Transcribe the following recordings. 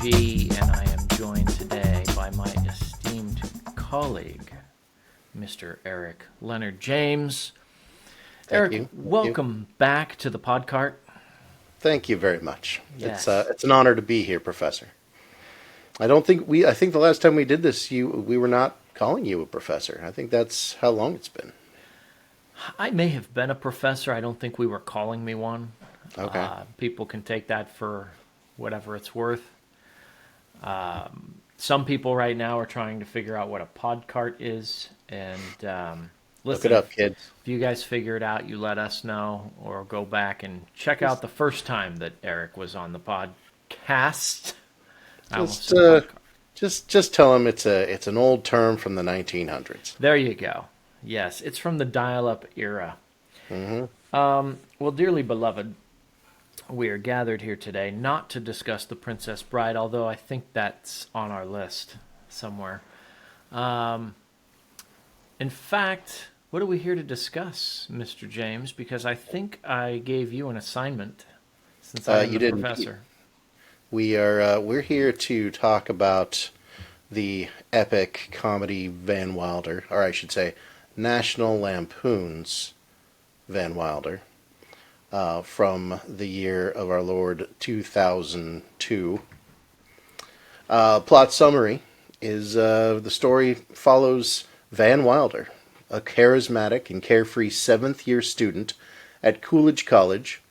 G, and I am joined today by my esteemed colleague, Mr. Eric Leonard James. Thank Eric, you. Thank you. welcome back to the Podcart. Thank you very much. Yes. It's an honor to be here, Professor. I think the last time we did this, we were not calling you a professor. I think that's how long it's been. I may have been a professor. I don't think we were calling me one. Okay. People can take that for whatever it's worth. Some people right now are trying to figure out what a podcart is. And Look it listen, up, kids. if you guys figure it out, you let us know, or go back and check out Just the first time that Eric was on the podcast. I almost just said uh podcast. just tell them it's an old term from the 1900s. There you go. Yes, it's from the dial-up era. Hmm. Well, dearly beloved, we are gathered here today not to discuss The Princess Bride, although I think that's on our list somewhere. Um, in fact, what are we here to discuss, Mr. James? Because I think I gave you an assignment since I am You the did indeed. professor. We're here to talk about the epic comedy Van Wilder, or I should say, National Lampoon's Van Wilder, from the year of our Lord 2002. Plot summary is the story follows Van Wilder, a charismatic and carefree seventh year student at Coolidge College.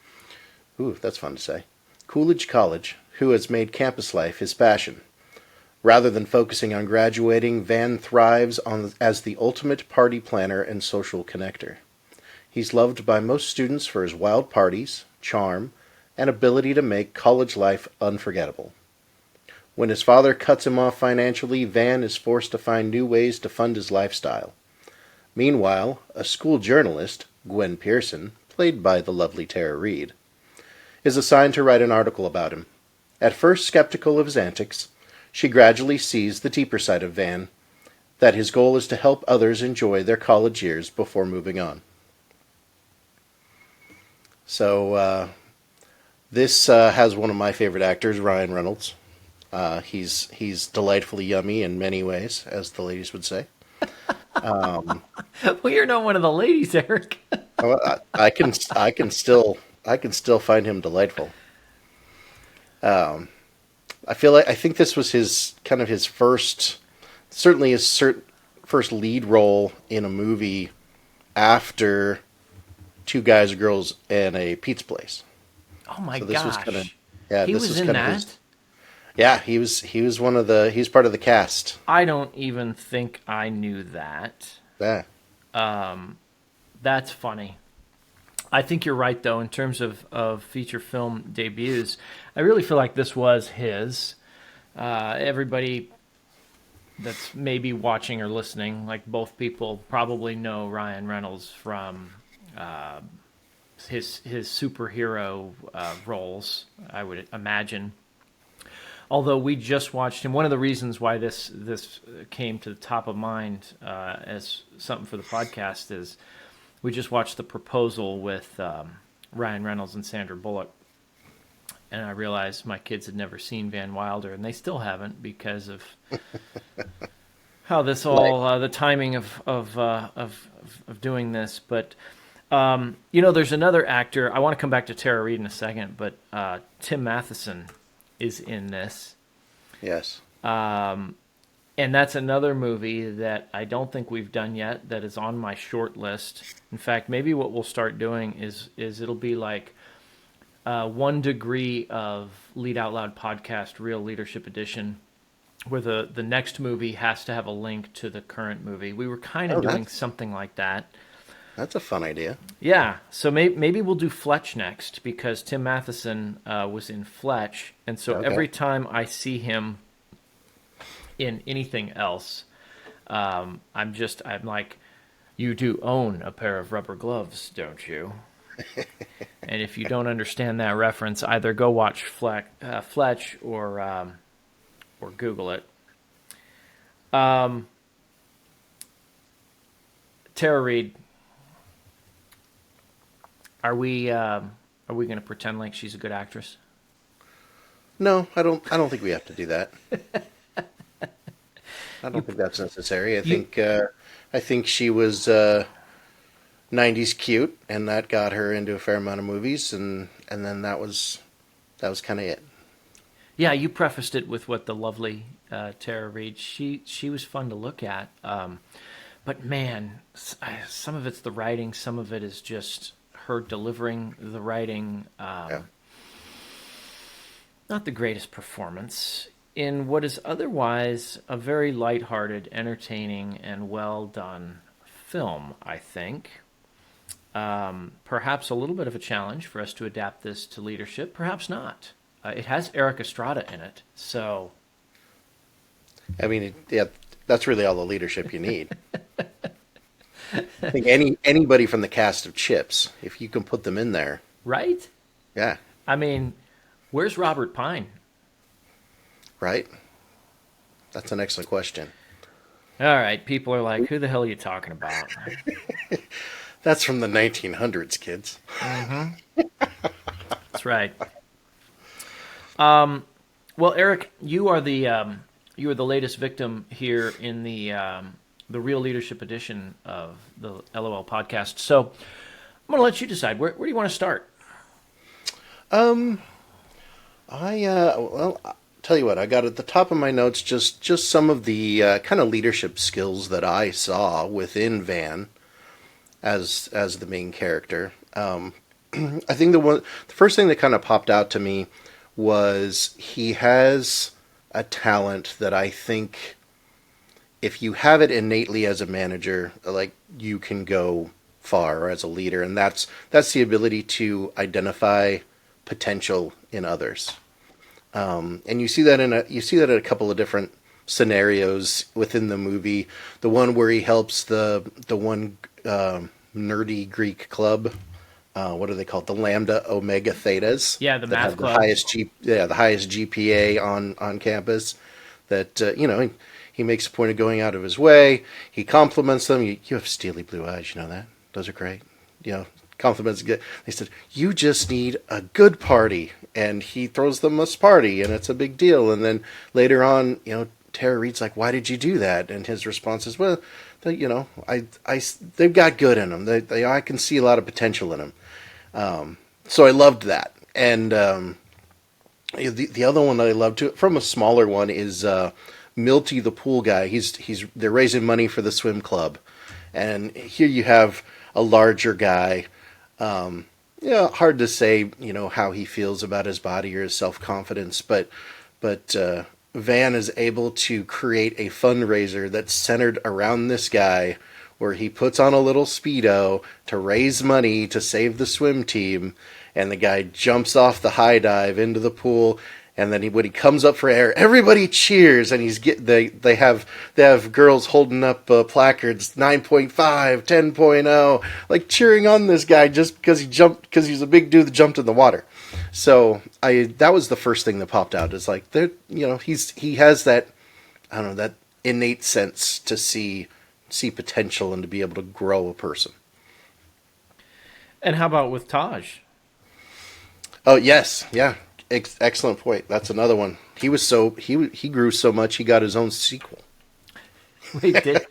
Ooh, that's fun to say. Coolidge College, who has made campus life his passion. Rather than focusing on graduating, Van thrives as the ultimate party planner and social connector. He's loved by most students for his wild parties, charm, and ability to make college life unforgettable. When his father cuts him off financially, Van is forced to find new ways to fund his lifestyle. Meanwhile, a school journalist, Gwen Pearson, played by the lovely Tara Reid, is assigned to write an article about him. At first skeptical of his antics, she gradually sees the deeper side of Van, that his goal is to help others enjoy their college years before moving on. So, this has one of my favorite actors, Ryan Reynolds. He's delightfully yummy in many ways, as the ladies would say. Um, Well, you're not one of the ladies, Eric. I can still find him delightful. Um, I think this was his kind of his first, certainly his first lead role in a movie after Two Guys, Girls, and a Pizza Place. Oh my So this was kind of gosh. yeah, He this was was in kind of his that? yeah. He was one of the he's part of the cast. I don't even think I knew that. Yeah. That's funny. I think you're right, though, in terms of feature film debuts. I really feel like this was his. Everybody that's maybe watching or listening, like both people, probably know Ryan Reynolds from uh, his superhero roles, I would imagine. Although we just watched him, one of the reasons why this came to the top of mind as something for the podcast is we just watched The Proposal with Ryan Reynolds and Sandra Bullock, and I realized my kids had never seen Van Wilder, and they still haven't because of how this Like all the timing of doing this. But there's another actor. I want to come back to Tara Reid in a second, but Tim Matheson is in this. yes. And that's another movie that I don't think we've done yet that is on my short list. In fact, maybe what we'll start doing is it'll be like 1 degree of Lead Out Loud podcast, Real Leadership Edition, where the next movie has to have a link to the current movie. We were kind of Oh, doing something like that. that's a fun idea. Yeah, so maybe we'll do Fletch next because Tim Matheson was in Fletch, and so Okay. every time I see him in anything else, I'm like, you do own a pair of rubber gloves, don't you? And if you don't understand that reference, either go watch Fletch or Google it. Um, Tara Reid, are we going to pretend like she's a good actress? No, I don't. I don't think we have to do that. I You don't think that's necessary. you I think she was 90s cute, and that got her into a fair amount of movies, and then that was kind of it. Yeah, you prefaced it with what the lovely Tara Reid. She was fun to look at, but man, some of it's the writing, some of it is just her delivering the writing. Yeah. Not the greatest performance in what is otherwise a very lighthearted, entertaining, and well done film. I think. Perhaps a little bit of a challenge for us to adapt this to leadership. Perhaps not. It has Eric Estrada in it, so I mean, yeah, that's really all the leadership you need. I think anybody from the cast of Chips, if you can put them in there, right. yeah, I mean, where's Robert Pine? right. That's an excellent question. All right, people are like, "Who the hell are you talking about?" That's from the 1900s, kids. That's right. Well, Eric, you are the latest victim here in the Real Leadership edition of the LOL podcast. So I'm going to let you decide. Where do you want to start? Well, I'll tell you what, I got at the top of my notes just some of the kind of leadership skills that I saw within Van as the main character. I think the first thing that kind of popped out to me was he has a talent that I think if you have it innately as a manager, like you can go far, or as a leader, and that's the ability to identify potential in others. And you see that in a couple of different scenarios within the movie. The one where he helps the one nerdy Greek club. What are they called? The Lambda Omega Thetas. Yeah, the that math have club. the highest GPA on campus. That he makes a point of going out of his way. He compliments them. You have steely blue eyes. You know that? Those are great. Compliments good. They said, you just need a good party. And he throws them a party, and it's a big deal. And then later on, Tara Reid's like, why did you do that? And his response is, well, they've got good in them. I can see a lot of potential in them. So I loved that. And the other one that I loved too, from a smaller one, is Milty the pool guy. They're raising money for the swim club, and here you have a larger guy. Hard to say, how he feels about his body or his self-confidence, but Van is able to create a fundraiser that's centered around this guy, where he puts on a little Speedo to raise money to save the swim team, and the guy jumps off the high dive into the pool. And then when he comes up for air, everybody cheers, and they have girls holding up placards 9.5, 10.0, like cheering on this guy just because he's a big dude that jumped in the water. So that was the first thing that popped out. Is like he has that, I don't know, that innate sense to see potential and to be able to grow a person. And how about with Taj? Oh yes, yeah. Excellent point. That's another one. He grew so much he got his own sequel. Wait, did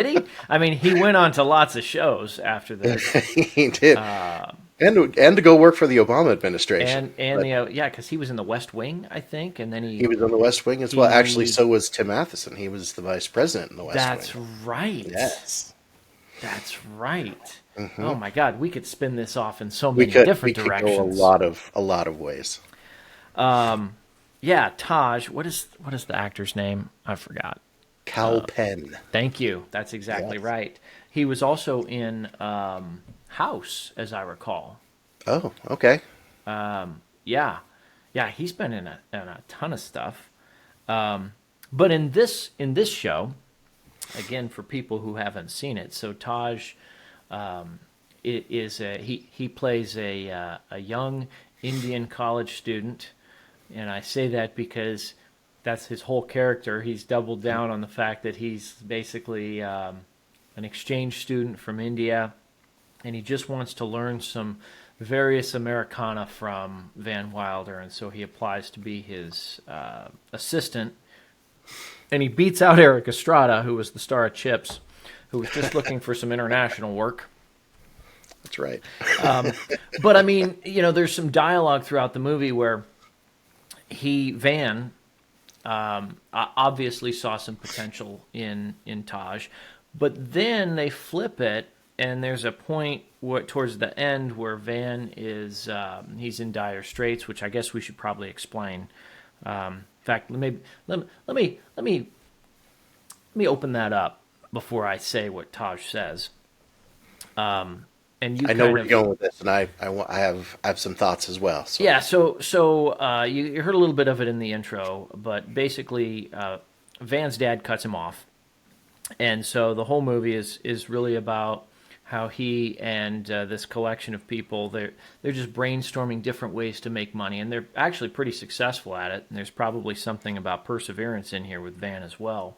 he? I mean, he went on to lots of shows after this. He did, and to go work for the Obama administration. Because he was in the West Wing, I think, and then he was on the West Wing as well. Actually, so was Tim Matheson. He was the vice president in the West Wing. That's right. Yes, that's right. Mm-hmm. Oh my God, we could spin this off in so many different directions. We could go a lot of ways. Taj. What is the actor's name? I forgot. Cal Penn. Thank you. That's exactly right. He was also in House, as I recall. Oh, okay. Yeah. He's been in a ton of stuff. But in this show, again, for people who haven't seen it, so Taj. He plays a young Indian college student, and I say that because that's his whole character. He's doubled down on the fact that he's basically an exchange student from India, and he just wants to learn some various Americana from Van Wilder, and so he applies to be his assistant. And he beats out Eric Estrada, who was the star of Chips, who was just looking for some international work. That's right. But I mean, there's some dialogue throughout the movie where Van obviously saw some potential in Taj, but then they flip it, and there's a point towards the end where Van is he's in dire straits, which I guess we should probably explain. In fact, let me open that up before I say what Taj says. And I know where you're going with this, and I have some thoughts as well. So. Yeah, so you heard a little bit of it in the intro, but basically Van's dad cuts him off, and so the whole movie is really about how he and this collection of people they're just brainstorming different ways to make money, and they're actually pretty successful at it. And there's probably something about perseverance in here with Van as well.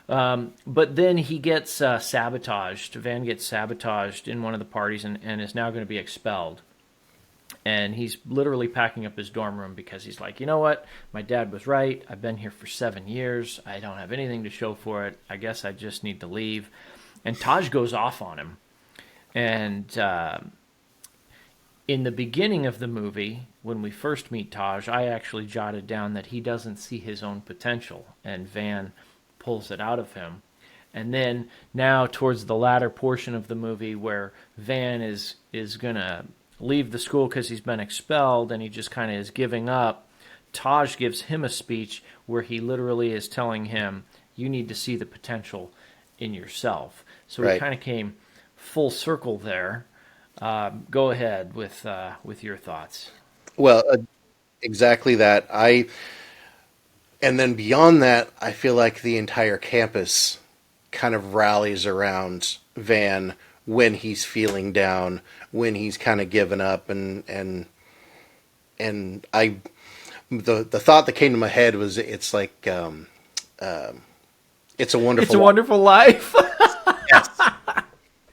But then he gets sabotaged. Van gets sabotaged in one of the parties and is now going to be expelled. And he's literally packing up his dorm room because he's like, you know what? My dad was right. I've been here for 7 years. I don't have anything to show for it. I guess I just need to leave. And Taj goes off on him. And in the beginning of the movie, when we first meet Taj, I actually jotted down that he doesn't see his own potential. And Van pulls it out of him. And then now towards the latter portion of the movie where Van is going to leave the school because he's been expelled and he just kind of is giving up, Taj gives him a speech where he literally is telling him, you need to see the potential in yourself. So right. We kind of came full circle there. Go ahead with your thoughts. Well, exactly that. And then beyond that, I feel like the entire campus kind of rallies around Van when he's feeling down, when he's kind of given up, and the thought that came to my head was it's like it's a wonderful life. Yes.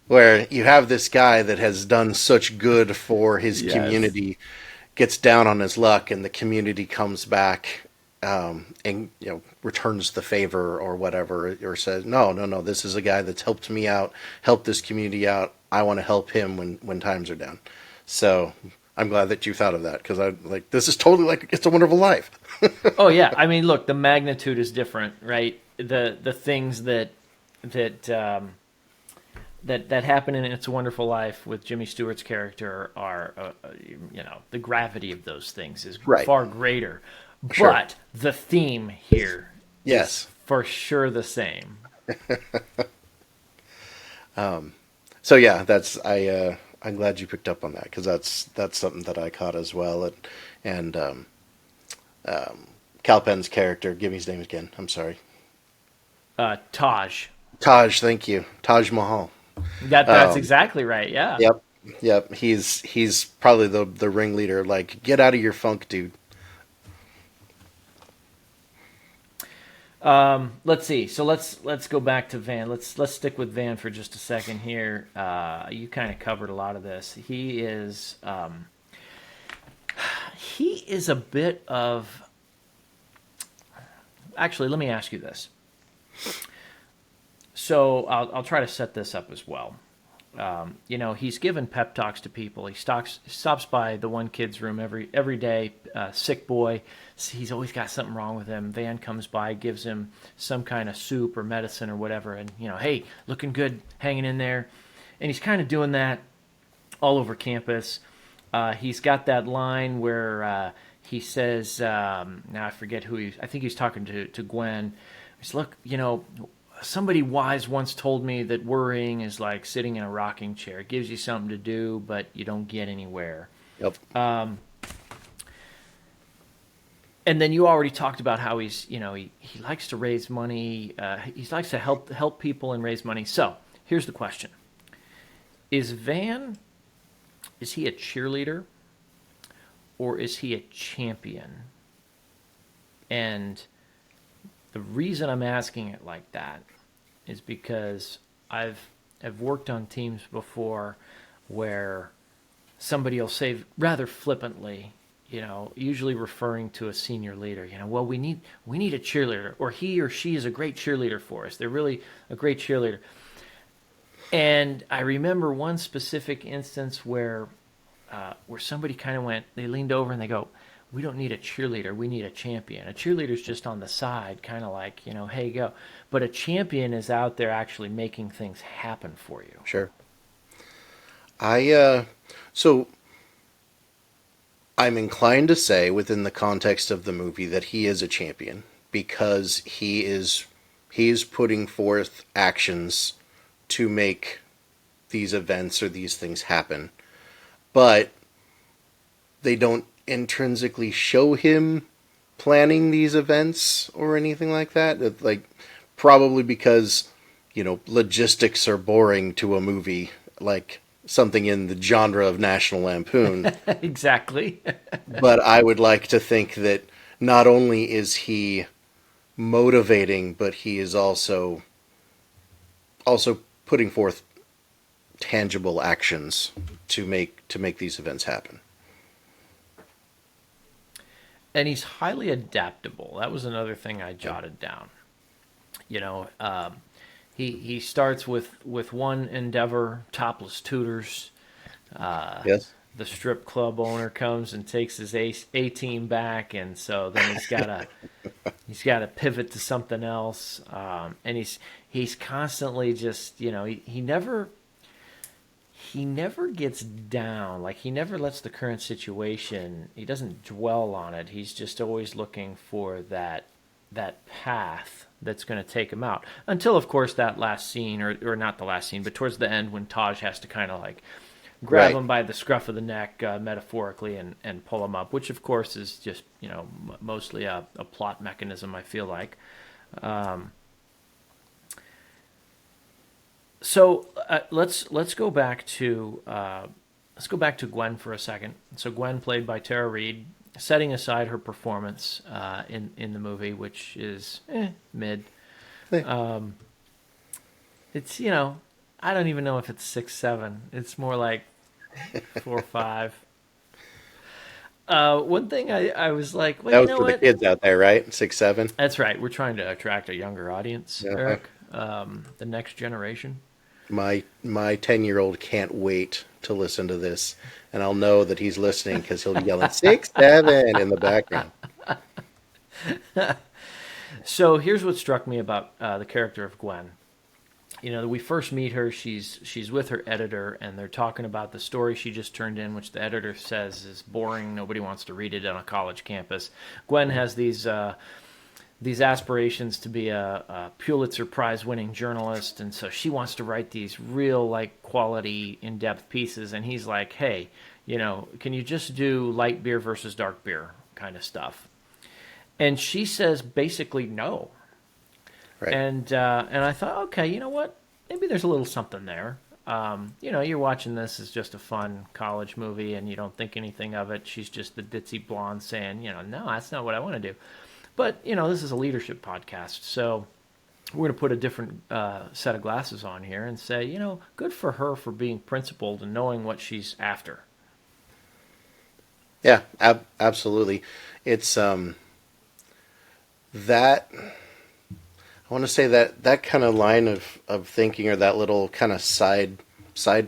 Where you have this guy that has done such good for his community, gets down on his luck, and the community comes back. And returns the favor or whatever, or says, no, this is a guy that's helped me out, helped this community out. I want to help him when times are down. So I'm glad that you thought of that, because this is totally like It's a Wonderful Life. Oh yeah, I mean, look, the magnitude is different, right? The things that happen in It's a Wonderful Life with Jimmy Stewart's character are, the gravity of those things is far greater. Sure. But the theme here is for sure the same. So yeah, I'm glad you picked up on that, because that's something that I caught as well. And Kal Penn's character, give me his name again. I'm sorry. Taj. Taj, thank you. Taj Mahal. That's exactly right. Yeah. Yep. He's probably the ringleader. Like, get out of your funk, dude. Let's see. So let's go back to Van. Let's stick with Van for just a second here. You kind of covered a lot of this. He is a bit of. Actually, let me ask you this. So I'll try to set this up as well. He's given pep talks to people. He stops by the one kid's room every day, sick boy. He's always got something wrong with him. Van comes by, gives him some kind of soup or medicine or whatever, and, hey, looking good, hanging in there. And he's kind of doing that all over campus. He's got that line where he says, now I forget I think he's talking to Gwen. He's, look, somebody wise once told me that worrying is like sitting in a rocking chair. It gives you something to do, but you don't get anywhere. Yep. And then you already talked about how he likes to raise money. He likes to help people and raise money. So here's the question: is he a cheerleader, or is he a champion? And the reason I'm asking it like that is because I've worked on teams before where somebody will say rather flippantly, usually referring to a senior leader, well, we need a cheerleader, or he or she is a great cheerleader for us. They're really a great cheerleader. And I remember one specific instance where somebody kind of they leaned over and they go, we don't need a cheerleader, we need a champion. A cheerleader's just on the side, kind of like, hey, go. But a champion is out there actually making things happen for you. Sure. So I'm inclined to say within the context of the movie that he is a champion because he is putting forth actions to make these events or these things happen. But they don't intrinsically show him planning these events or anything like that. Like, probably because, logistics are boring to a movie, like something in the genre of National Lampoon. Exactly. But I would like to think that not only is he motivating, but he is also putting forth tangible actions to make these events happen. And he's highly adaptable. That was another thing I jotted down. He starts with one endeavor, topless tutors. Yes. The strip club owner comes and takes his A team back, and so then he's got to pivot to something else. And he's constantly just he never gets down. Like, he never lets the current situation, he doesn't dwell on it. He's just always looking for that path that's going to take him out. Until, of course, that last scene, or not the last scene, but towards the end when Taj has to kind of like grab him by the scruff of the neck, metaphorically, and pull him up, which, of course, is just, mostly a plot mechanism, I feel like. So let's go back to Gwen for a second. So Gwen, played by Tara Reid, setting aside her performance in the movie, which is mid. It's I don't even know if it's 6-7. It's more like 4-5. One thing I was like, well, That was you know for the what? kids out there, right? 6-7. That's right. We're trying to attract a younger audience, Uh-huh. Eric. The next generation. My 10-year-old can't wait to listen to this, and I'll know that he's listening because he'll be yelling 6-7 in the background. So here's what struck me about the character of Gwen. We first meet her. She's with her editor, and they're talking about the story she just turned in, which the editor says is boring. Nobody wants to read it on a college campus. Gwen has these aspirations to be a Pulitzer Prize-winning journalist, and so she wants to write these real, like, quality, in-depth pieces. And he's like, "Hey, can you just do light beer versus dark beer kind of stuff?" And she says basically no. Right. And I thought, okay, you know what? Maybe there's a little something there. You're watching this as just a fun college movie, and you don't think anything of it. She's just the ditzy blonde saying, no, that's not what I want to do. But, this is a leadership podcast, so we're going to put a different set of glasses on here and say, good for her for being principled and knowing what she's after. Yeah, absolutely. It's that I want to say that kind of line of thinking, or that little kind of side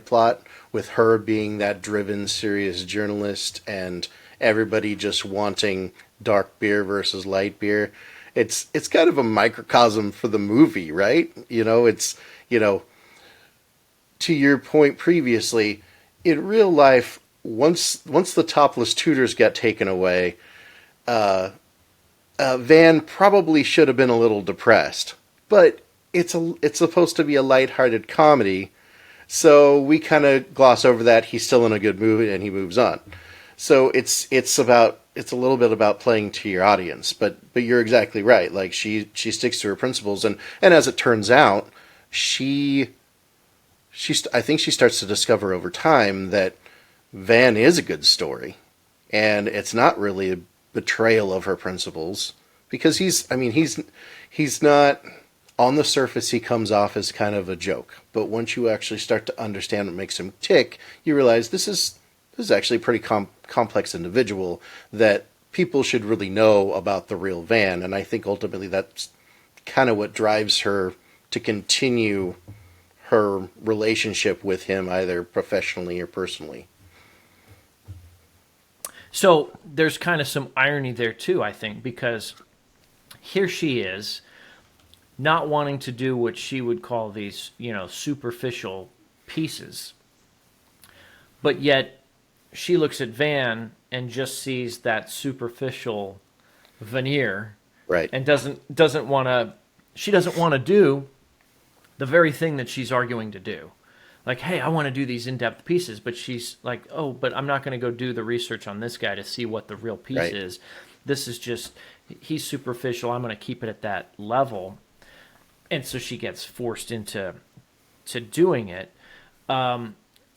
plot with her being that driven, serious journalist and everybody just wanting dark beer versus light beer. It's kind of a microcosm for the movie, right? It's to your point previously, in real life, once the topless tutors got taken away, Van probably should have been a little depressed, but it's supposed to be a lighthearted comedy, so we kind of gloss over that. He's still in a good mood and he moves on. So it's a little bit about playing to your audience, but you're exactly right. Like, she sticks to her principles, and as it turns out, I think she starts to discover over time that Van is a good story, and it's not really a betrayal of her principles, because he's not, on the surface he comes off as kind of a joke, but once you actually start to understand what makes him tick, you realize this is this is actually a pretty complex individual that people should really know about the real Van. And I think ultimately that's kind of what drives her to continue her relationship with him, either professionally or personally. So there's kind of some irony there too, I think, because here she is not wanting to do what she would call these, superficial pieces. But yet she looks at Van and just sees that superficial veneer Right. and doesn't want to she doesn't want to do the very thing that she's arguing to do. Like, hey, I want to do these in-depth pieces, but she's like, oh, but I'm not going to go do the research on this guy to see what the real piece Right. is. This is just, he's superficial. I'm going to keep it at that level. And so she gets forced into doing it.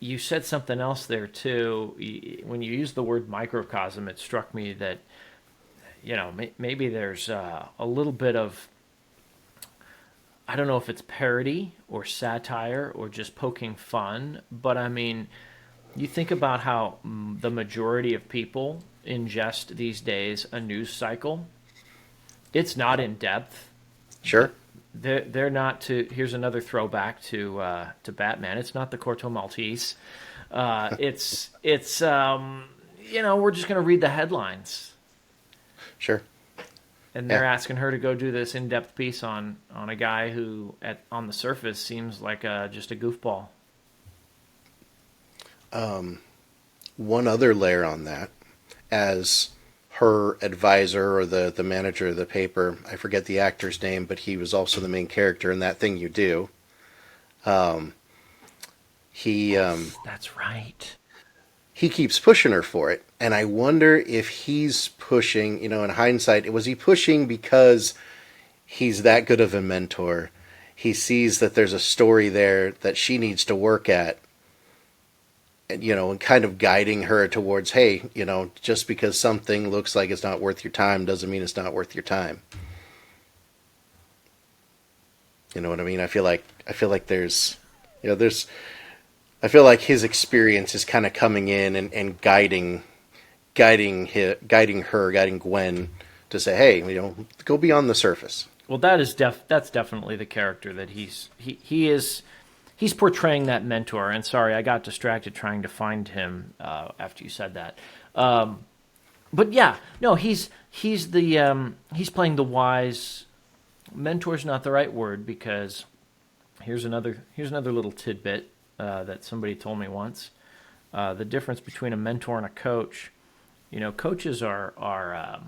You said something else there, too. When you used the word microcosm, it struck me that, maybe there's a little bit of, I don't know if it's parody or satire or just poking fun, but I mean, you think about how the majority of people ingest these days a news cycle. It's not in depth. Sure. They're not to. Here's another throwback to Batman. It's not the Corto Maltese. It's we're just going to read the headlines. Sure. And they're asking her to go do this in-depth piece on a guy who, on the surface, seems like just a goofball. One other layer on that, as her advisor or the manager of the paper, I forget the actor's name, but he was also the main character in That Thing You Do. That's right. He keeps pushing her for it. And I wonder if he's pushing, in hindsight, was he pushing because he's that good of a mentor? He sees that there's a story there that she needs to work at, and kind of guiding her towards, hey, just because something looks like it's not worth your time doesn't mean it's not worth your time. You know what I mean? I feel like I feel like his experience is kind of coming in and guiding Gwen to say, hey, go beyond the surface. Well, that's definitely the character that he's portraying, that mentor. And sorry, I got distracted trying to find him after you said that. But yeah, no, he's playing the wise. Mentor's not the right word, because here's another little tidbit that somebody told me once. The difference between a mentor and a coach. Coaches are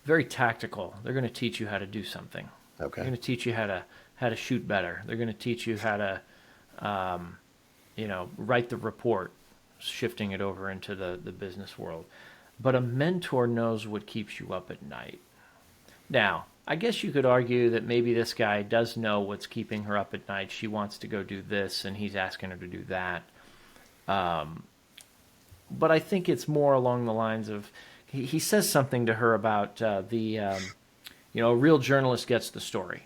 very tactical. They're going to teach you how to do something. Okay. They're going to teach you how to shoot better. They're going to teach you how to, write the report, shifting it over into the business world. But a mentor knows what keeps you up at night. Now, I guess you could argue that maybe this guy does know what's keeping her up at night. She wants to go do this, and he's asking her to do that. But I think it's more along the lines of, he says something to her about a real journalist gets the story.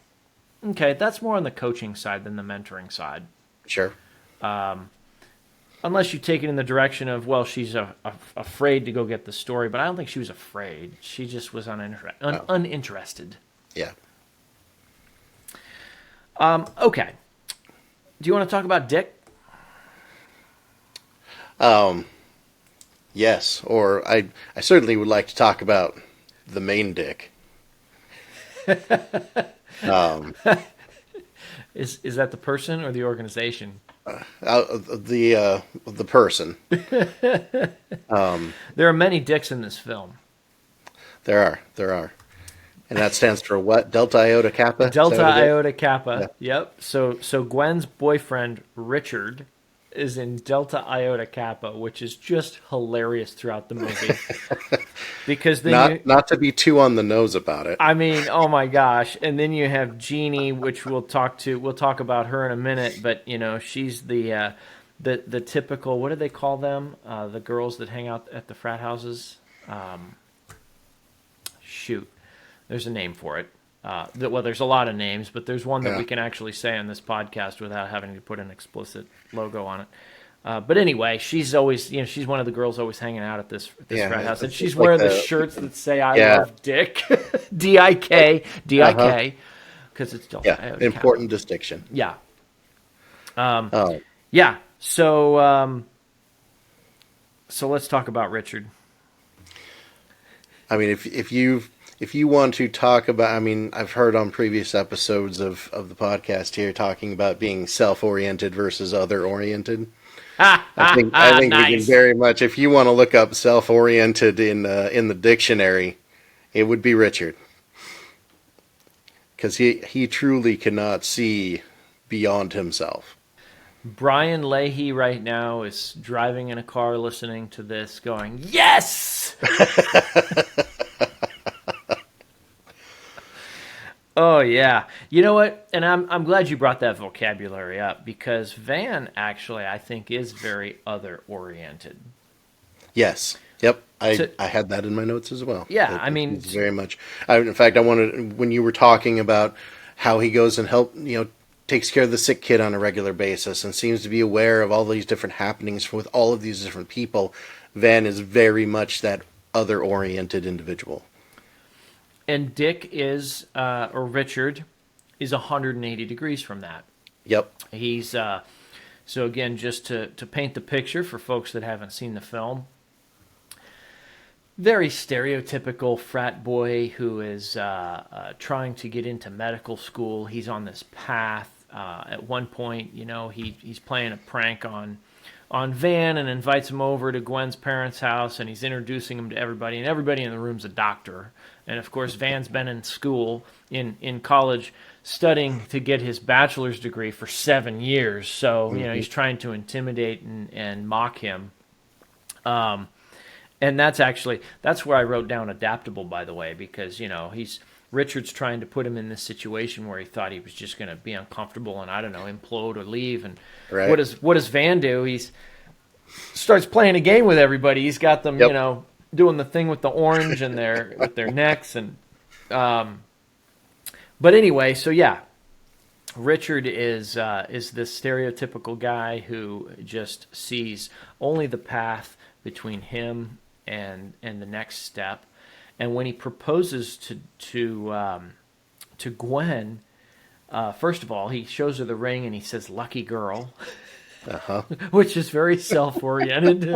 Okay, that's more on the coaching side than the mentoring side. Sure. Unless you take it in the direction of, well, she's afraid to go get the story, but I don't think she was afraid. She just was uninterested. Yeah. Okay. Do you want to talk about Dick? Yes, or I certainly would like to talk about the main Dick. Is that the person or the organization? The person. There are many Dicks in this film. There are. And that stands for what? Delta Iota Kappa? Delta Iota Kappa. Yeah. Yep. So Gwen's boyfriend, Richard, is in Delta Iota Kappa, which is just hilarious throughout the movie. Because then not to be too on the nose about it. I mean, oh my gosh. And then you have Jeannie, which we'll talk about her in a minute, but she's the typical, what do they call them? The girls that hang out at the frat houses. There's a name for it. Well, there's a lot of names, but there's one that we can actually say on this podcast without having to put an explicit logo on it. But anyway, she's always, she's one of the girls always hanging out at this Yeah, frat house, and it's she's like wearing the shirts that say "I yeah. love Dick," D-I-K, Uh-huh. D-I-K, because it's still Yeah, important distinction. Yeah, Oh, yeah. So let's talk about Richard. I mean, if you want to talk about, I mean, I've heard on previous episodes of the podcast here talking about being self-oriented versus other-oriented. I think we can Nice. very much, if you want to look up self-oriented in the dictionary, it would be Richard, because he truly cannot see beyond himself. Brian Leahy right now is driving in a car listening to this going, yes! Oh yeah. You know what? And I'm glad you brought that vocabulary up because Van actually I think is very other oriented. Yes. Yep. To, I had that in my notes as well. yeah, That I mean, he's very much. In fact, I wanted when you were talking about how he goes and takes care of the sick kid on a regular basis and seems to be aware of all these different happenings with all of these different people. Van is very much that other oriented individual. and Dick is or Richard is 180 degrees from that. Yep. He's so again just to paint the picture for folks that haven't seen the film. Very stereotypical frat boy who is trying to get into medical school. He's on this path. At one point, he's playing a prank on Van and invites him over to Gwen's parents' house, and he's introducing him to everybody, and everybody in the room's a doctor. And of course, Van's been in school, in college, studying to get his bachelor's degree for 7 years. So, he's trying to intimidate and mock him. And that's where I wrote down adaptable, by the way, because, Richard's trying to put him in this situation where he thought he was just going to be uncomfortable and, I don't know, implode or leave. And Right. what does Van do? He starts playing a game with everybody. He's got them, Yep. doing the thing with the orange and with their necks. And but anyway, so yeah, Richard is this stereotypical guy who just sees only the path between him and the next step. And when he proposes to Gwen, first of all, he shows her the ring and he says "lucky girl," which is very self-oriented.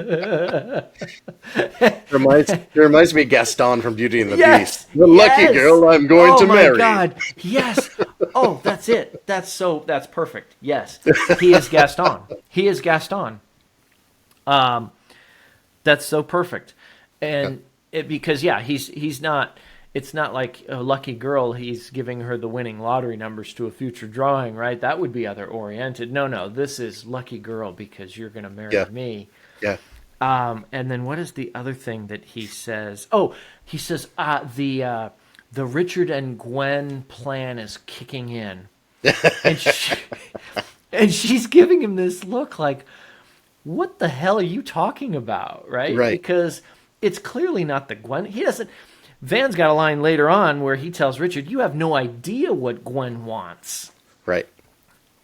Reminds me of Gaston from Beauty and the Yes, Beast. The lucky girl I'm going to marry. Oh my God! Yes. Oh, that's it. That's perfect. Yes, he is Gaston. He is Gaston. That's so perfect, and because he's not. It's not like a lucky girl. He's giving her the winning lottery numbers to a future drawing, right? That would be other oriented. No, this is lucky girl because you're going to marry me. Yeah. And then what is the other thing that he says? Oh, he says the Richard and Gwen plan is kicking in, and she's giving him this look like, what the hell are you talking about, right? Right. Because it's clearly not the Gwen. He doesn't. Van's got a line later on where he tells Richard, "You have no idea what Gwen wants," Right.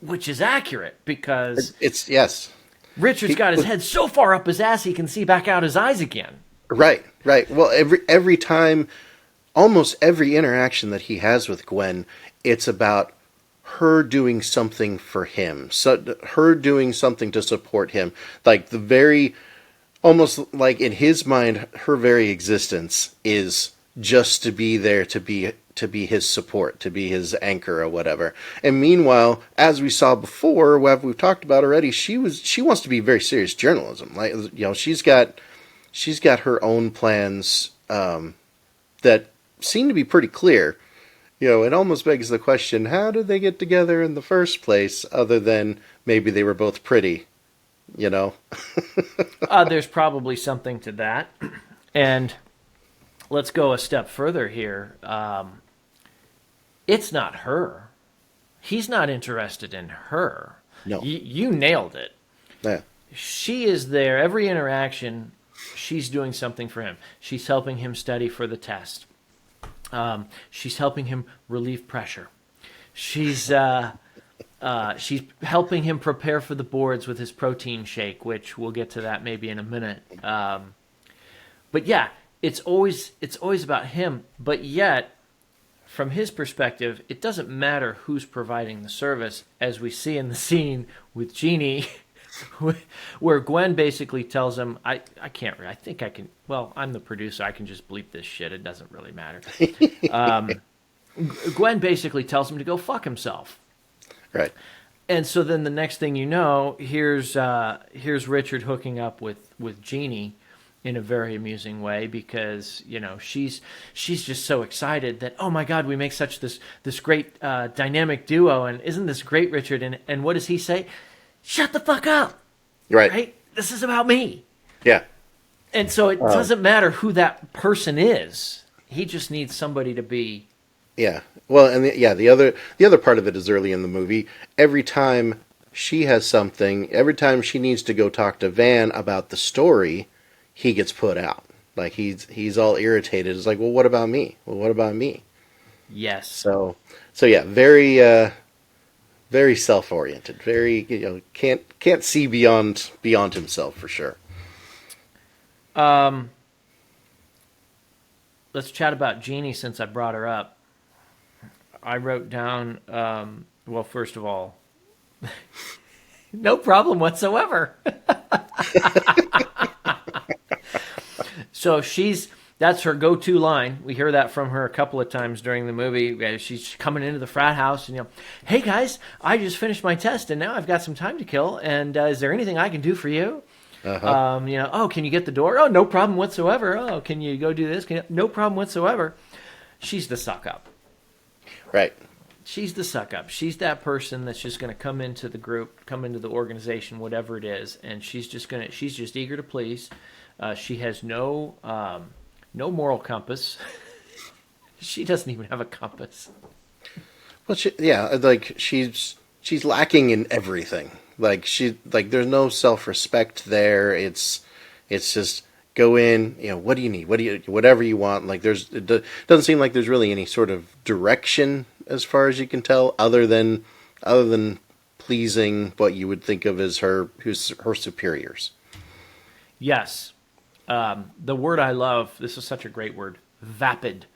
which is accurate because It's yes. Richard's got his head so far up his ass he can see back out his eyes again. Right. Well, every time, almost every interaction that he has with Gwen, it's about her doing something for him. So her doing something to support him. Like almost like in his mind, her very existence is just to be there, to be his support, to be his anchor or whatever. And meanwhile, as we saw before, what we've talked about already, she wants to be very serious journalism. Like, she's got her own plans that seem to be pretty clear. It almost begs the question: how did they get together in the first place? Other than maybe they were both pretty, There's probably something to that. And let's go a step further here. It's not her. He's not interested in her. No. You nailed it. Yeah. She is there. Every interaction, she's doing something for him. She's helping him study for the test. She's helping him relieve pressure. She's She's helping him prepare for the boards with his protein shake, which we'll get to that maybe in a minute. But yeah, it's always about him. But yet, from his perspective, it doesn't matter who's providing the service, as we see in the scene with Jeannie, where Gwen basically tells him, I think I can, well, I'm the producer, I can just bleep this shit, it doesn't really matter. Gwen basically tells him to go fuck himself. Right. And so then the next thing you know, here's Richard hooking up with Jeannie in a very amusing way, because she's just so excited that, oh my God, we make such this great dynamic duo, and isn't this great, Richard? And what does he say? Shut the fuck up! Right? This is about me. Yeah. And so it doesn't matter who that person is. He just needs somebody to be. Yeah. Well, and the other part of it is early in the movie. Every time she has something, every time she needs to go talk to Van about the story, he gets put out. Like he's all irritated. It's like, well, what about me? Well, what about me? Yes. So yeah, very very self-oriented. Very can't see beyond himself for sure. Let's chat about Jeannie since I brought her up. I wrote down. Well, first of all, no problem whatsoever. So that's her go-to line. We hear that from her a couple of times during the movie. She's coming into the frat house and, hey guys, I just finished my test and now I've got some time to kill. And is there anything I can do for you? Uh-huh. Oh, can you get the door? Oh, no problem whatsoever. Oh, can you go do this? No problem whatsoever. She's the suck up. Right. She's the suck up. She's that person that's just going to come into the group, come into the organization, whatever it is, and she's just eager to please. She has no moral compass. She doesn't even have a compass. Well, she's lacking in everything. There's no self-respect there. It's just go in. What do you need? Whatever you want. It doesn't seem like there's really any sort of direction as far as you can tell, other than pleasing what you would think of as her superiors. Yes. The word I love, this is such a great word, vapid.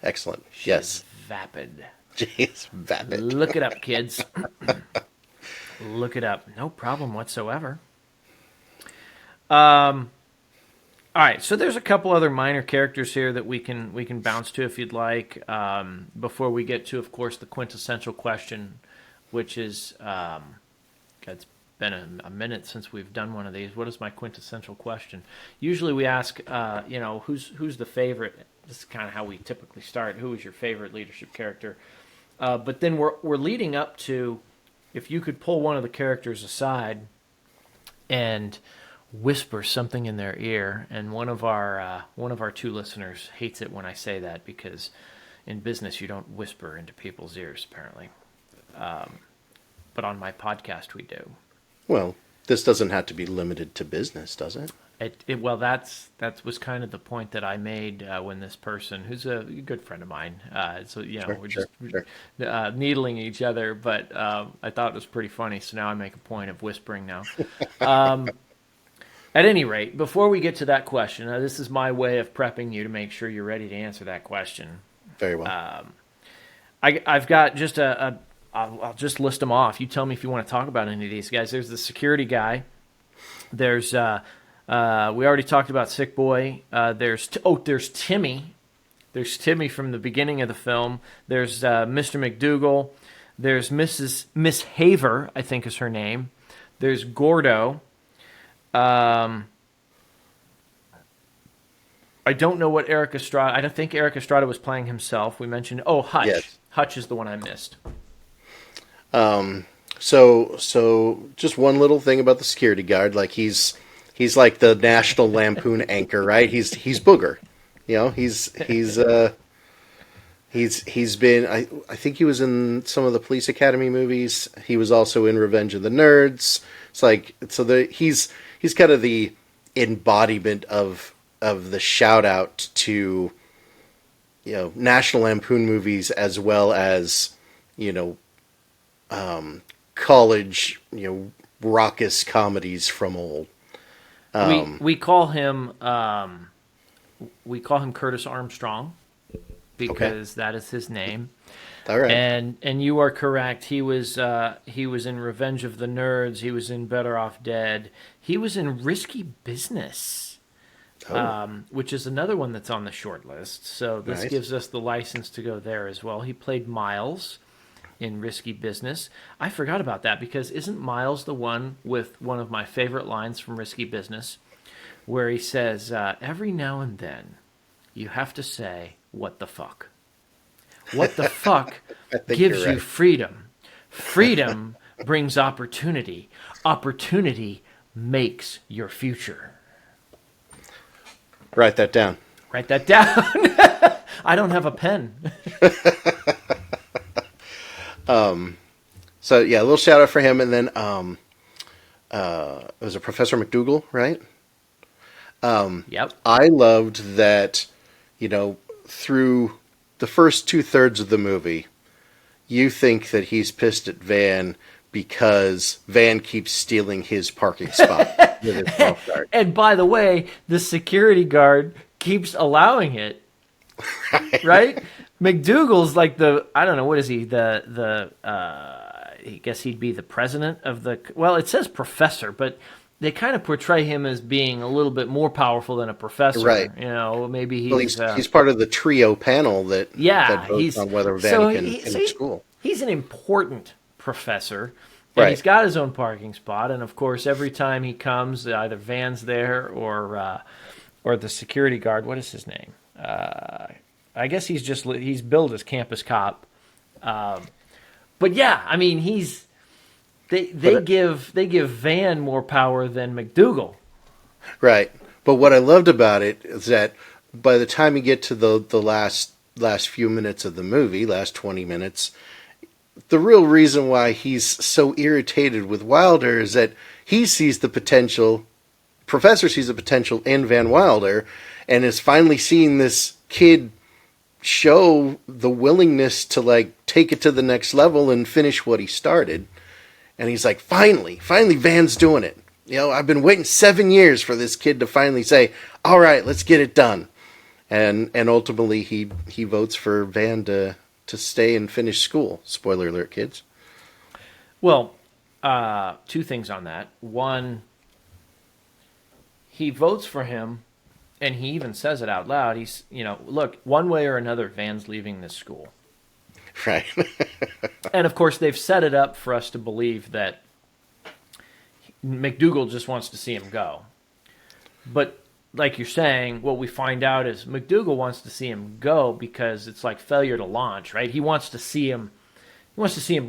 Excellent. She's yes. Vapid. Jeez, vapid. Look it up, kids. Look it up. No problem whatsoever. All right, so there's a couple other minor characters here that we can bounce to if you'd like, before we get to, of course, the quintessential question, which is, it's been a minute since we've done one of these. What is my quintessential question? Usually we ask, who's the favorite? This is kind of how we typically start. Who is your favorite leadership character? But then we're leading up to, if you could pull one of the characters aside and whisper something in their ear, and one of our two listeners hates it when I say that, because in business you don't whisper into people's ears apparently, but on my podcast we do. Well, this doesn't have to be limited to business, does it? Well, that was kind of the point that I made when this person, who's a good friend of mine, we're just needling each other, but I thought it was pretty funny, so now I make a point of whispering now. At any rate, before we get to that question, this is my way of prepping you to make sure you're ready to answer that question. Very well. I've got just I'll just list them off. You tell me if you want to talk about any of these guys. There's the security guy. There's we already talked about Sick Boy. There's Timmy. There's Timmy from the beginning of the film. There's Mr. McDougal. There's Miss Haver, I think is her name. There's Gordo. I don't know what Eric Estrada. I don't think Eric Estrada was playing himself. We mentioned Hutch. Yes. Hutch is the one I missed. So just one little thing about the security guard. Like he's like the National Lampoon anchor, right? He's Booger. He's been. I think he was in some of the Police Academy movies. He was also in Revenge of the Nerds. He's kind of the embodiment of the shout out to National Lampoon movies, as well as college, raucous comedies from old. We call him Curtis Armstrong because that is his name. All right. And you are correct. He was in Revenge of the Nerds. He was in Better Off Dead. He was in Risky Business, which is another one that's on the short list. So this gives us the license to go there as well. He played Miles in Risky Business. I forgot about that because isn't Miles the one with one of my favorite lines from Risky Business where he says, every now and then you have to say, what the fuck? What the fuck gives you freedom? Freedom brings opportunity. Opportunity makes your future. Write that down. Write that down. I don't have a pen. So yeah, a little shout out for him, and then it was a Professor McDougal, right? Yep. I loved that, through the first 2/3 of the movie, you think that he's pissed at Van because Van keeps stealing his parking spot with his golf cart. And by the way, the security guard keeps allowing it. Right? McDougal's like I don't know, what is he? I guess he'd be the president of well, it says professor, but they kind of portray him as being a little bit more powerful than a professor. Right. Maybe he's part of the trio panel that votes on whether Van can finish school. He's an important professor. And Right. he's got his own parking spot, and of course, every time he comes, either Van's there or the security guard. What is his name? I guess he's billed as campus cop. But yeah, I mean, they give Van more power than McDougal. Right. But what I loved about it is that by the time you get to the last few minutes of the movie, last 20 minutes, the real reason why he's so irritated with Wilder is that he sees the potential, Professor sees the potential in Van Wilder, and is finally seeing this kid show the willingness to take it to the next level and finish what he started. And he's like, finally Van's doing it. I've been waiting 7 years for this kid to finally say, all right, let's get it done. And ultimately he votes for Van to stay and finish school. Spoiler alert, kids. Well, two things on that. One, he votes for him, and he even says it out loud. He's, look, one way or another, Van's leaving this school. Right. And of course, they've set it up for us to believe that McDougal just wants to see him go. But like you're saying, what we find out is McDougal wants to see him go because it's like failure to launch, right? He wants to see him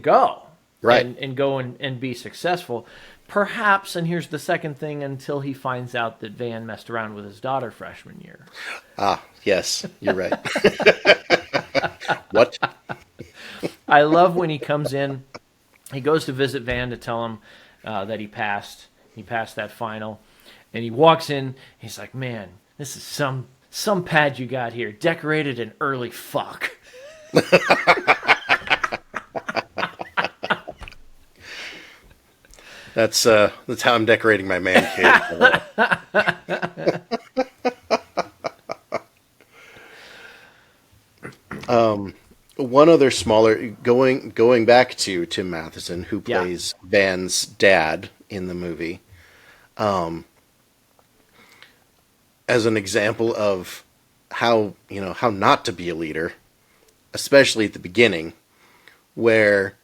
go. Right. And go and be successful. Perhaps, and here's the second thing, until he finds out that Van messed around with his daughter freshman year. Ah, yes, you're right. What? I love when he comes in, he goes to visit Van to tell him that he passed that final, and he walks in, he's like, man, this is some pad you got here, decorated in early fuck. That's how I'm decorating my man cave. One other smaller going back to Tim Matheson, who plays Van's dad in the movie, as an example of how not to be a leader, especially at the beginning, where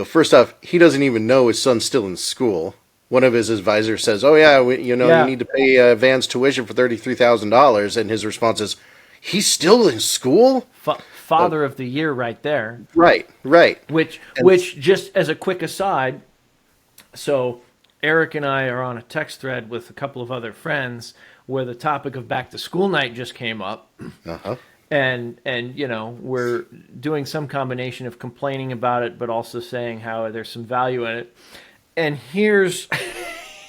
first off, he doesn't even know his son's still in school. One of his advisors says, "Oh yeah, you need to pay Van's tuition for $33,000," and his response is, "He's still in school." Father of the year, right there. Right. Which just as a quick aside, so Eric and I are on a text thread with a couple of other friends where the topic of back to school night just came up. Uh-huh. And we're doing some combination of complaining about it, but also saying how there's some value in it. And here's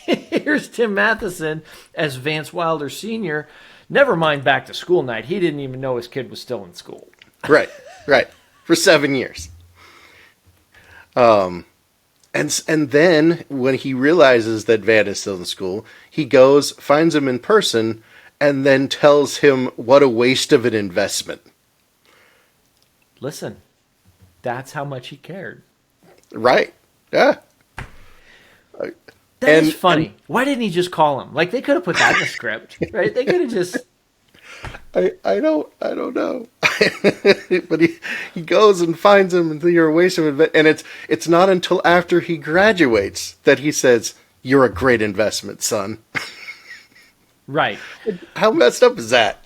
Tim Matheson as Vance Wilder Sr. Never mind back to school night. He didn't even know his kid was still in school. Right. For 7 years. And then when he realizes that Van is still in school, he goes, finds him in person, and then tells him what a waste of an investment. Listen, that's how much he cared. Right? Yeah. That is funny. Why didn't he just call him? Like, they could have put that in the script, right? They could have just... I don't know. But he goes and finds him, and you're a waste of investment. And it's not until after he graduates that he says, "You're a great investment, son." Right. How messed up is that?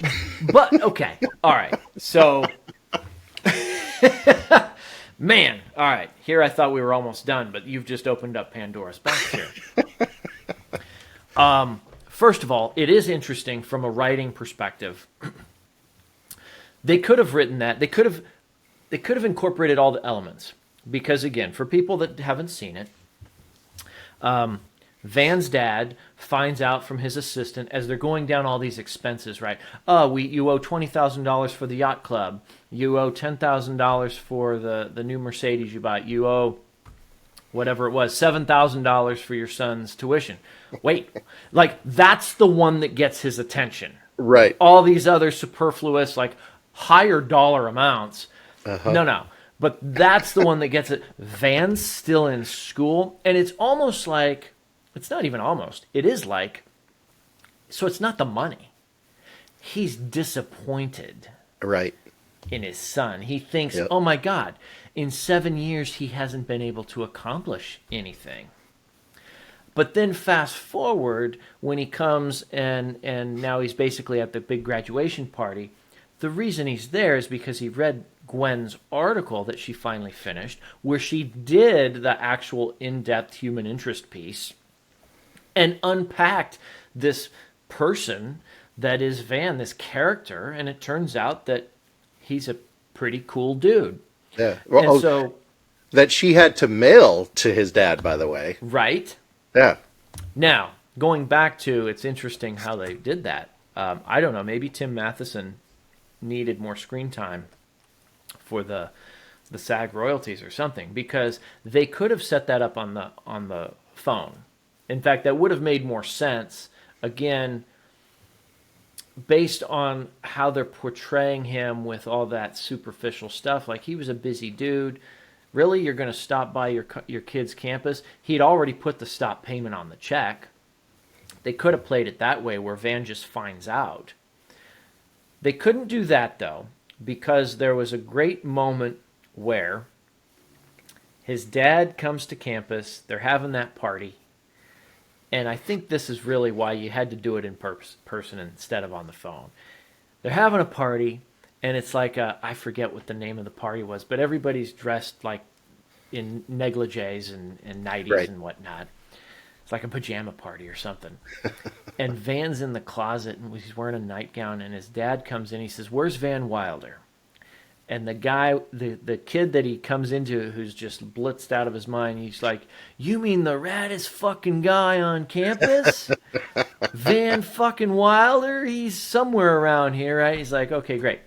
But, okay. All right. So, man. All right. Here I thought we were almost done, but you've just opened up Pandora's box here. First of all, it is interesting from a writing perspective. They could have written that. They could have incorporated all the elements. Because, again, for people that haven't seen it, Van's dad finds out from his assistant as they're going down all these expenses, right? Oh, you owe $20,000 for the yacht club. You owe $10,000 for the new Mercedes you bought. You owe whatever it was, $7,000 for your son's tuition. Wait, like, that's the one that gets his attention. Right. All these other superfluous, like, higher dollar amounts. No. But that's the one that gets it. Van's still in school, and it's almost like, it's not even almost, it is like, so it's not the money. He's disappointed. Right. In his son. He thinks, Yep. Oh my God, in 7 years he hasn't been able to accomplish anything. But then fast forward when he comes and now he's basically at the big graduation party. The reason he's there is because he read Gwen's article that she finally finished, where she did the actual in-depth human interest piece and unpacked this person that is Van, this character, and it turns out that he's a pretty cool dude. Yeah. Well, and so... that she had to mail to his dad, by the way. Right. Yeah. Now, going back to, it's interesting how they did that. I don't know, maybe Tim Matheson needed more screen time for the SAG royalties or something, because they could have set that up on the phone. In fact, that would have made more sense, again, based on how they're portraying him with all that superficial stuff. Like, he was a busy dude. Really, you're going to stop by your kid's campus? He'd already put the stop payment on the check. They could have played it that way, where Van just finds out. They couldn't do that, though, because there was a great moment where his dad comes to campus, they're having that party, and I think this is really why you had to do it in person instead of on the phone. They're having a party, and it's like I forget what the name of the party was, but everybody's dressed like in negligees and nighties right. and whatnot. It's like a pajama party or something. And Van's in the closet, and he's wearing a nightgown, and his dad comes in. He says, "Where's Van Wilder?" And the guy, the kid that he comes into, who's just blitzed out of his mind, he's like, "You mean the raddest fucking guy on campus? Van fucking Wilder? He's somewhere around here, right?" He's like, "Okay, great."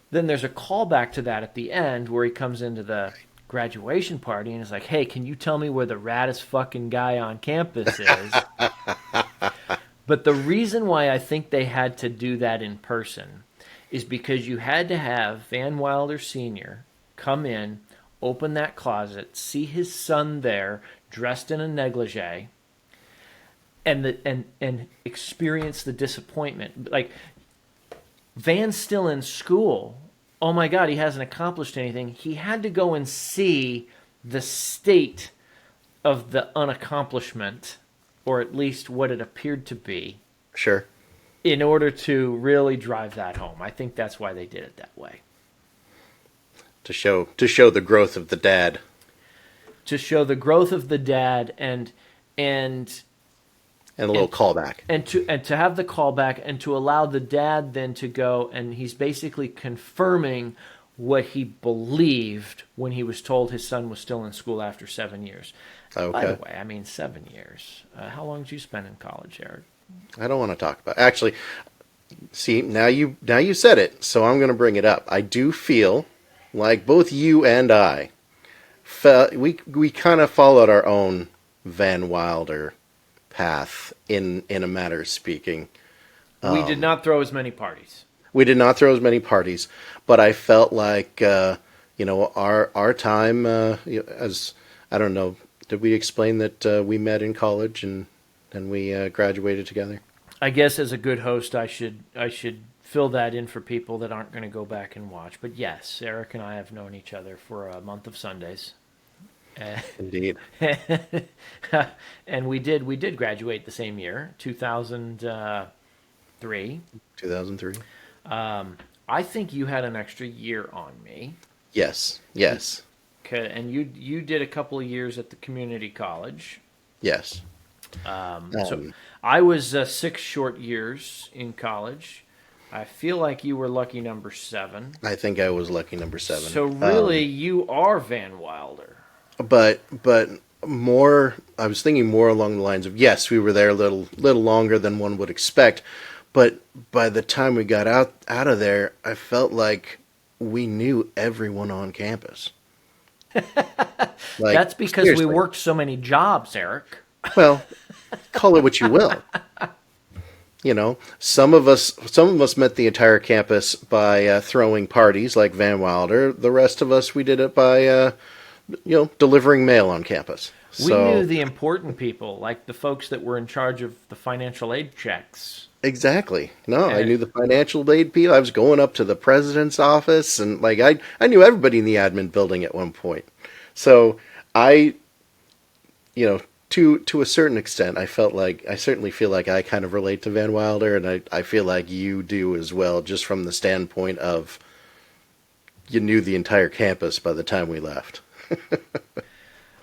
Then there's a callback to that at the end where he comes into the graduation party and is like, "Hey, can you tell me where the raddest fucking guy on campus is?" But the reason why I think they had to do that in person is because you had to have Van Wilder Sr. come in, open that closet, see his son there dressed in a negligee, and experience the disappointment. Like, Van's still in school. Oh my God, he hasn't accomplished anything. He had to go and see the state of the unaccomplishment, or at least what it appeared to be. Sure. In order to really drive that home. I think that's why they did it that way. To show the growth of the dad. To show the growth of the dad and a little callback. And to have the callback and to allow the dad then to go, and he's basically confirming what he believed when he was told his son was still in school after 7 years. Okay. By the way, I mean 7 years. How long did you spend in college, Eric? I don't want to talk about it. Actually, see, now you said it, so I'm going to bring it up. I do feel like both you and I we kind of followed our own Van Wilder path in a matter of speaking. We did not throw as many parties. We did not throw as many parties, but I felt like our time as I don't know. Did we explain that we met in college and we graduated together? I guess as a good host, I should fill that in for people that aren't going to go back and watch. But yes, Eric and I have known each other for a month of Sundays. Indeed. And we did graduate the same year, 2003. 2003. I think you had an extra year on me. Yes. Yes. Okay, and you did a couple of years at the community college. Yes. So I was 6 short years in college. I feel like you were lucky number 7. I think I was lucky number 7. So really, you are Van Wilder. But more, I was thinking more along the lines of, yes, we were there a little longer than one would expect, but by the time we got out of there, I felt like we knew everyone on campus. Like, That's because seriously. we worked so many jobs, Eric. Well, call it what you will. Some of us met the entire campus by throwing parties like Van Wilder. The rest of us, we did it by delivering mail on campus. We knew the important people, like the folks that were in charge of the financial aid checks. Exactly. No, I knew the financial aid people. I was going up to the president's office, and like I knew everybody in the admin building at one point. So to a certain extent, I certainly feel like I kind of relate to Van Wilder, and I feel like you do as well, just from the standpoint of you knew the entire campus by the time we left.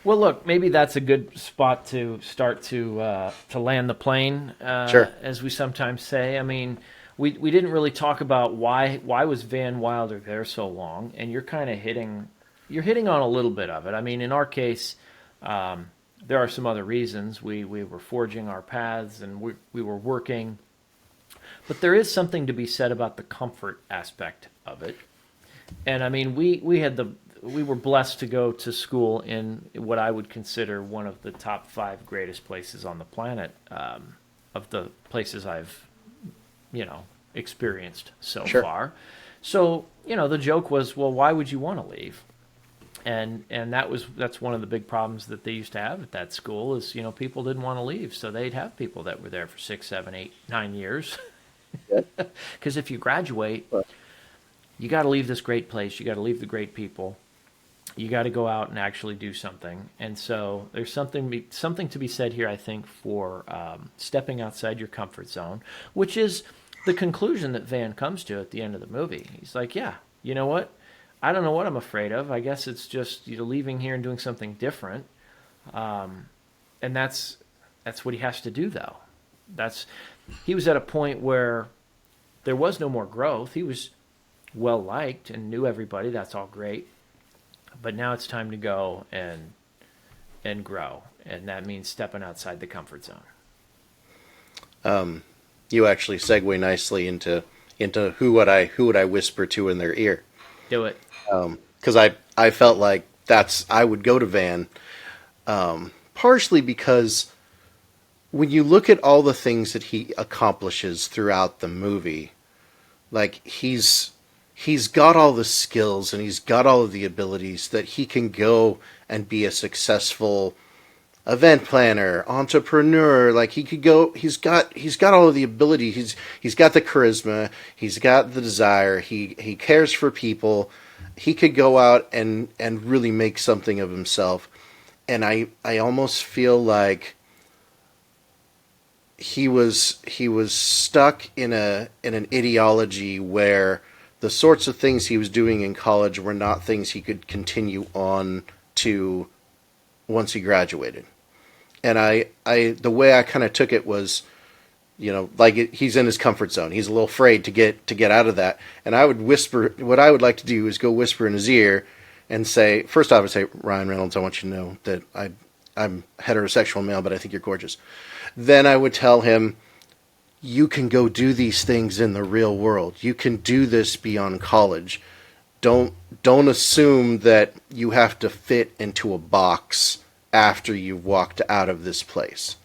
Well, look, maybe that's a good spot to start to land the plane, Sure. as we sometimes say. I mean, we didn't really talk about why was Van Wilder there so long, and you're kind of hitting on a little bit of it. I mean, in our case, there are some other reasons. We were forging our paths, and we were working, but there is something to be said about the comfort aspect of it. And I mean, we were blessed to go to school in what I would consider one of the top 5 greatest places on the planet, of the places I've, experienced so Sure. far. So, the joke was, well, why would you want to leave? And that's one of the big problems that they used to have at that school is, people didn't want to leave. So they'd have people that were there for 6, 7, 8, 9 years. Because if you graduate, you got to leave this great place. You got to leave the great people. You got to go out and actually do something. And so there's something to be said here, I think, for stepping outside your comfort zone, which is the conclusion that Van comes to at the end of the movie. He's like, yeah, you know what? I don't know what I'm afraid of. I guess it's just leaving here and doing something different. And that's what he has to do, though. He was at a point where there was no more growth. He was well liked and knew everybody. That's all great. But now it's time to go and grow, and that means stepping outside the comfort zone. You actually segue nicely into who would I whisper to in their ear. Do it. Because I felt like I would go to Van, partially because when you look at all the things that he accomplishes throughout the movie, like he's got all the skills and he's got all of the abilities that he can go and be a successful event planner, entrepreneur. Like he could go, he's got all of the ability. He's got the charisma. He's got the desire. He cares for people. He could go out and really make something of himself. And I almost feel like he was stuck in an ideology where the sorts of things he was doing in college were not things he could continue on to once he graduated. And the way I kind of took it was, he's in his comfort zone. He's a little afraid to get out of that. And I would whisper, what I would like to do is go whisper in his ear and say, first off, I say, Ryan Reynolds, I want you to know that I'm heterosexual male, but I think you're gorgeous. Then I would tell him, you can go do these things in the real world. You can do this beyond college. don't don't assume that you have to fit into a box after you've walked out of this place.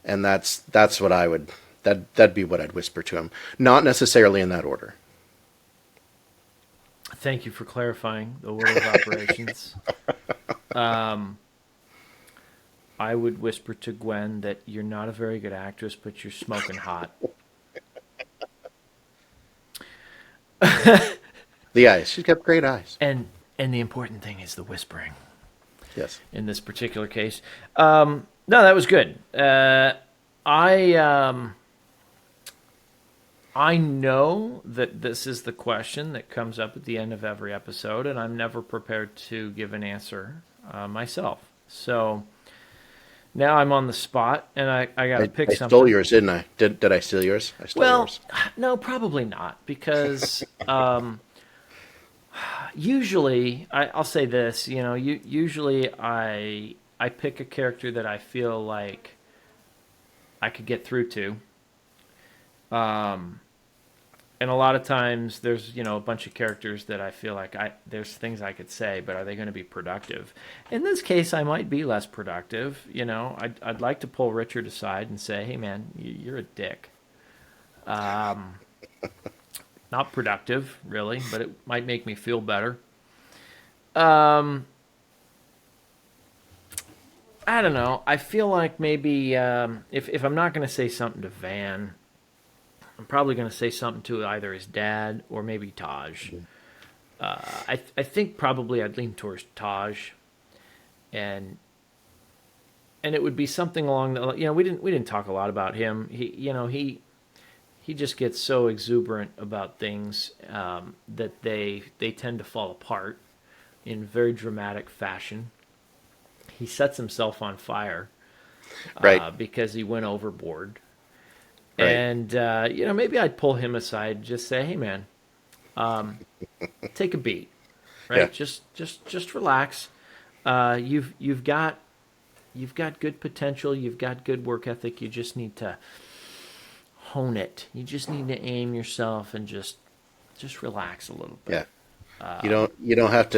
And that's what I would that'd be what I'd whisper to him. Not necessarily in that order. Thank you for clarifying the order of operations. I would whisper to Gwen that you're not a very good actress, but you're smoking hot. The eyes. She's got great eyes. And the important thing is the whispering Yes. in this particular case. No, that was good. I know that this is the question that comes up at the end of every episode, and I'm never prepared to give an answer myself. So now I'm on the spot, and I got to pick I something. stole yours, didn't I? Did I steal yours? I stole yours. No, probably not, because usually I'll say this. Usually I pick a character that I feel like I could get through to. And a lot of times there's, a bunch of characters that I feel like there's things I could say, but are they going to be productive? In this case, I might be less productive. I'd like to pull Richard aside and say, hey man, you're a dick. Not productive, really, but it might make me feel better. I don't know. I feel like maybe if I'm not going to say something to Van, I'm probably going to say something to either his dad or maybe Taj. I think probably I'd lean towards Taj, and it would be something along the we didn't talk a lot about him. He just gets so exuberant about things that they tend to fall apart in very dramatic fashion. He sets himself on fire, Right. because he went overboard. Right. And maybe I'd pull him aside, and just say, "Hey, man, take a beat, right? Yeah. Just relax. You've got good potential. You've got good work ethic. You just need to hone it. You just need to aim yourself and just relax a little bit." Yeah. You don't have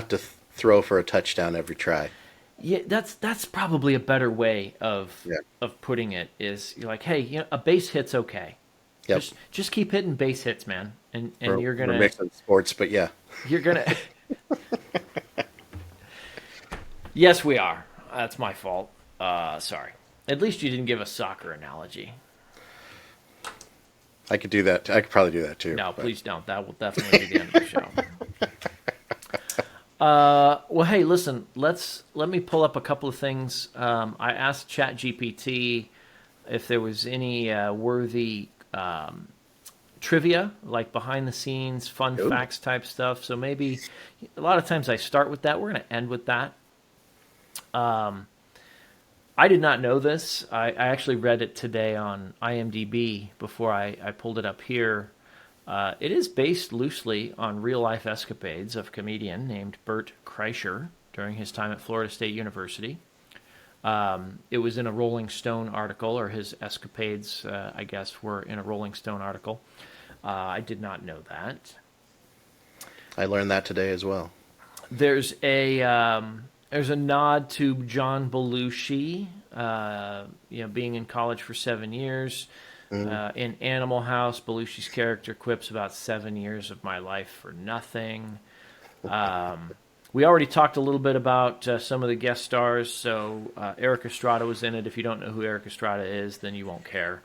to throw for a touchdown every try. Yeah, that's probably a better way of putting it. Is you're like, hey, a base hit's okay. Yep. Just keep hitting base hits, man, and you're We're gonna mixing sports, but yeah. you're gonna. Yes, we are. That's my fault. Sorry. At least you didn't give a soccer analogy. I could do that. I could probably do that too. No, but- please don't. That will definitely be the end of the show. Well, hey, listen. Let me pull up a couple of things. I asked ChatGPT if there was any worthy trivia, like behind the scenes, fun Ooh. facts type stuff. So maybe a lot of times I start with that. We're going to end with that. I did not know this. I actually read it today on IMDb before I pulled it up here. It is based loosely on real-life escapades of a comedian named Bert Kreischer during his time at Florida State University. It was in a Rolling Stone article, or his escapades, I guess, were in a Rolling Stone article. I did not know that. I learned that today as well. There's a nod to John Belushi, being in college for 7 years. In Animal House, Belushi's character quips about 7 years of my life for nothing. We already talked a little bit about some of the guest stars. So Eric Estrada was in it. If you don't know who Eric Estrada is, then you won't care.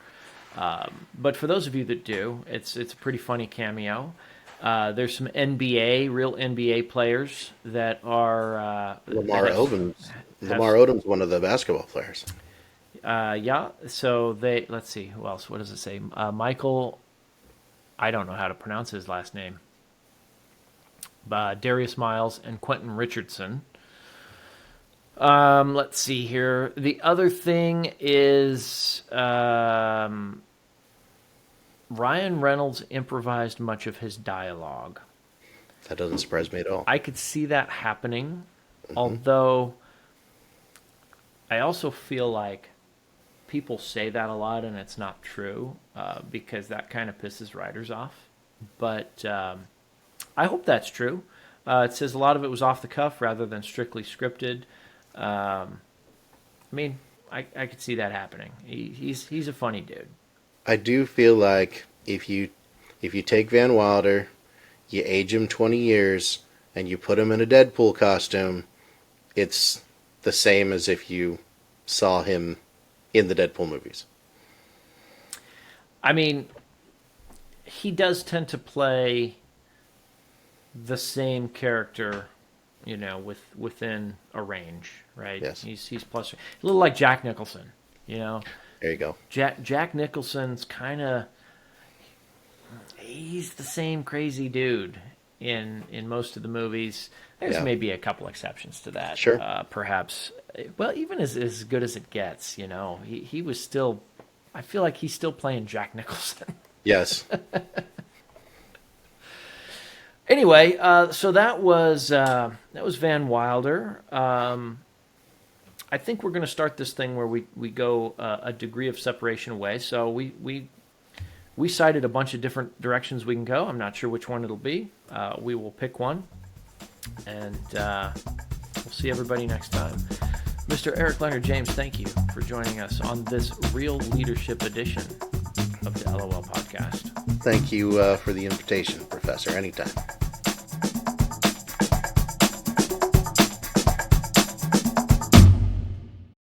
But for those of you that do, it's a pretty funny cameo. There's some real NBA players that are... Lamar Odom's one of the basketball players. So let's see, who else? What does it say? Michael, I don't know how to pronounce his last name. Darius Miles and Quentin Richardson. Let's see here. The other thing is Ryan Reynolds improvised much of his dialogue. That doesn't surprise me at all. I could see that happening, although I also feel like people say that a lot and it's not true, because that kind of pisses writers off. But I hope that's true. It says a lot of it was off the cuff rather than strictly scripted. I mean, I could see that happening. He's a funny dude. I do feel like if you take Van Wilder, you age him 20 years, and you put him in a Deadpool costume, it's the same as if you saw him in the Deadpool movies. I mean, he does tend to play the same character, within a range, right? Yes. He's plus a little like Jack Nicholson, There you go. Jack Nicholson's he's the same crazy dude in most of the movies. There's maybe a couple exceptions to that. Sure. Perhaps. Well, even as good as it gets, he was still. I feel like he's still playing Jack Nicholson. Yes. Anyway, so that was Van Wilder. I think we're going to start this thing where we go a degree of separation away. So we cited a bunch of different directions we can go. I'm not sure which one it'll be. We will pick one, and we'll see everybody next time. Mr. Eric Leonard James, thank you for joining us on this Real Leadership edition of the LOL podcast. Thank you for the invitation, Professor. Anytime.